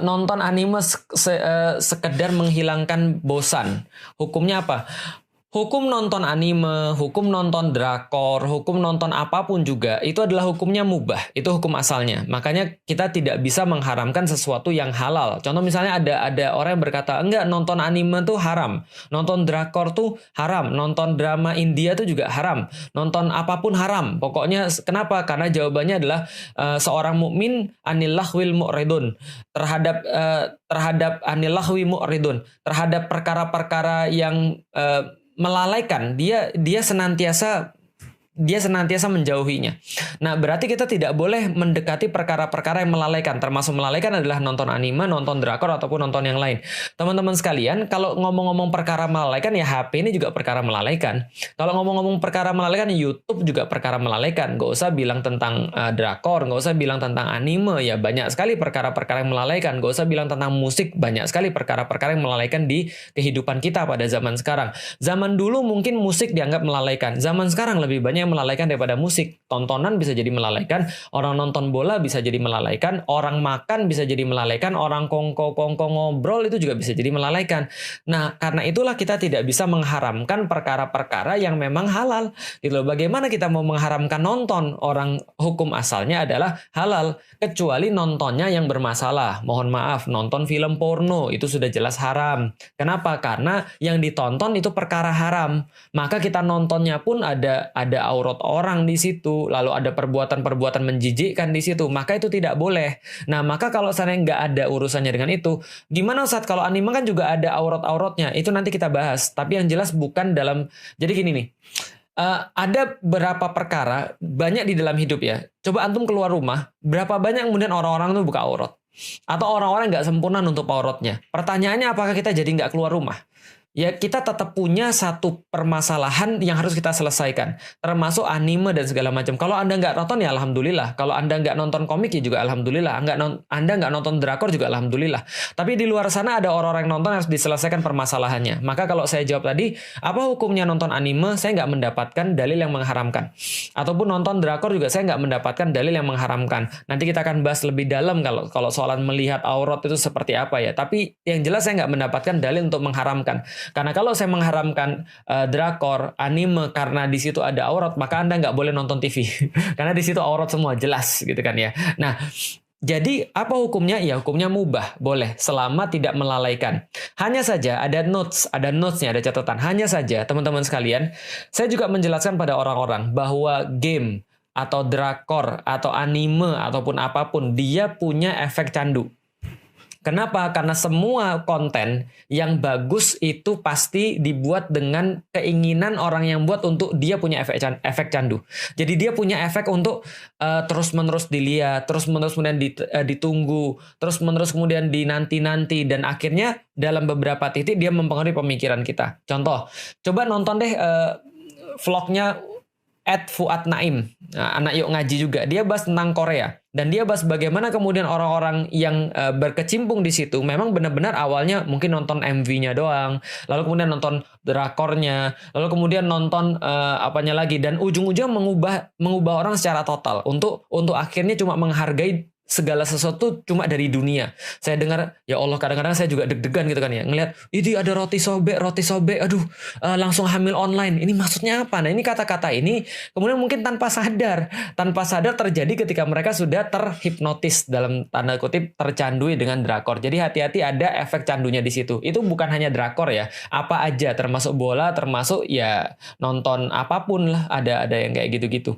Nonton anime sekedar menghilangkan bosan. Hukumnya apa? Hukum nonton anime, hukum nonton drakor, hukum nonton apapun juga itu adalah hukumnya mubah. Itu hukum asalnya. Makanya kita tidak bisa mengharamkan sesuatu yang halal. Contoh misalnya ada orang yang berkata, enggak, nonton anime tuh haram, nonton drakor tuh haram, nonton drama India tuh juga haram, nonton apapun haram. Pokoknya kenapa? Karena jawabannya adalah seorang mukmin anil lahwil mu'ridun, terhadap anil lahwi mu'ridun, terhadap perkara-perkara yang melalaikan, dia senantiasa menjauhinya. Nah, berarti kita tidak boleh mendekati perkara-perkara yang melalaikan. Termasuk melalaikan adalah nonton anime, nonton drakor, ataupun nonton yang lain. Teman-teman sekalian, kalau ngomong-ngomong perkara melalaikan, ya HP ini juga perkara melalaikan. Kalau ngomong-ngomong perkara melalaikan, YouTube juga perkara melalaikan. Nggak usah bilang tentang drakor, nggak usah bilang tentang anime, ya banyak sekali perkara-perkara yang melalaikan. Nggak usah bilang tentang musik, banyak sekali perkara-perkara yang melalaikan di kehidupan kita pada zaman sekarang. Zaman dulu mungkin musik dianggap melalaikan. Zaman sekarang lebih banyak melalaikan daripada musik. Tontonan bisa jadi melalaikan, orang nonton bola bisa jadi melalaikan, orang makan bisa jadi melalaikan, orang kongko ngobrol itu juga bisa jadi melalaikan. Nah, karena itulah kita tidak bisa mengharamkan perkara-perkara yang memang halal. Gitu loh. Bagaimana kita mau mengharamkan nonton? Orang hukum asalnya adalah halal, kecuali nontonnya yang bermasalah. Mohon maaf, nonton film porno itu sudah jelas haram. Kenapa? Karena yang ditonton itu perkara haram. Maka kita nontonnya pun ada aurat orang di situ, lalu ada perbuatan-perbuatan menjijikkan di situ, maka itu tidak boleh. Nah, maka kalau seandainya nggak ada urusannya dengan itu, gimana Ustaz? Kalau anime kan juga ada aurat-auratnya, itu nanti kita bahas. Tapi yang jelas bukan dalam, jadi gini nih, ada beberapa perkara, banyak di dalam hidup ya. Coba antum keluar rumah, berapa banyak kemudian orang-orang tuh buka aurat? Atau orang-orang nggak sempurna nutup auratnya? Pertanyaannya, apakah kita jadi nggak keluar rumah? Ya, kita tetap punya satu permasalahan yang harus kita selesaikan, termasuk anime dan segala macam. Kalau Anda nggak nonton, ya alhamdulillah. Kalau Anda nggak nonton komik, ya juga alhamdulillah. Anda nggak nonton drakor, juga alhamdulillah. Tapi di luar sana ada orang-orang yang nonton, harus diselesaikan permasalahannya. Maka kalau saya jawab tadi, apa hukumnya nonton anime? Saya nggak mendapatkan dalil yang mengharamkan. Ataupun nonton drakor juga saya nggak mendapatkan dalil yang mengharamkan. Nanti kita akan bahas lebih dalam kalau soalan melihat aurat itu seperti apa ya. Tapi yang jelas saya nggak mendapatkan dalil untuk mengharamkan. Karena kalau saya mengharamkan drakor, anime karena di situ ada aurat, maka Anda nggak boleh nonton TV. Karena di situ aurat semua, jelas gitu kan ya. Nah, jadi apa hukumnya? Ya hukumnya mubah, boleh selama tidak melalaikan. Hanya saja ada notesnya, ada catatan. Hanya saja teman-teman sekalian, saya juga menjelaskan pada orang-orang bahwa game atau drakor atau anime ataupun apapun, dia punya efek candu. Kenapa? Karena semua konten yang bagus itu pasti dibuat dengan keinginan orang yang buat untuk dia punya efek candu. Jadi dia punya efek untuk terus-menerus dilihat, terus-menerus kemudian ditunggu, terus-menerus kemudian dinanti-nanti, dan akhirnya dalam beberapa titik dia mempengaruhi pemikiran kita. Contoh, coba nonton deh vlognya Fuad Naim, anak yuk ngaji juga. Dia bahas tentang Korea dan dia bahas bagaimana kemudian orang-orang yang berkecimpung di situ memang benar-benar awalnya mungkin nonton MV-nya doang, lalu kemudian nonton drakornya, lalu kemudian nonton apanya lagi, dan ujung-ujungnya mengubah orang secara total untuk akhirnya cuma menghargai segala sesuatu cuma dari dunia. Saya dengar, ya Allah, kadang-kadang saya juga deg-degan gitu kan ya, ngelihat ini ada roti sobek, aduh, langsung hamil online. Ini maksudnya apa? Nah, ini kata-kata ini kemudian mungkin tanpa sadar terjadi ketika mereka sudah terhipnotis, dalam tanda kutip tercandui dengan drakor. Jadi hati-hati, ada efek candunya di situ. Itu bukan hanya drakor ya, apa aja, termasuk bola, termasuk ya nonton apapun lah, ada yang kayak gitu-gitu.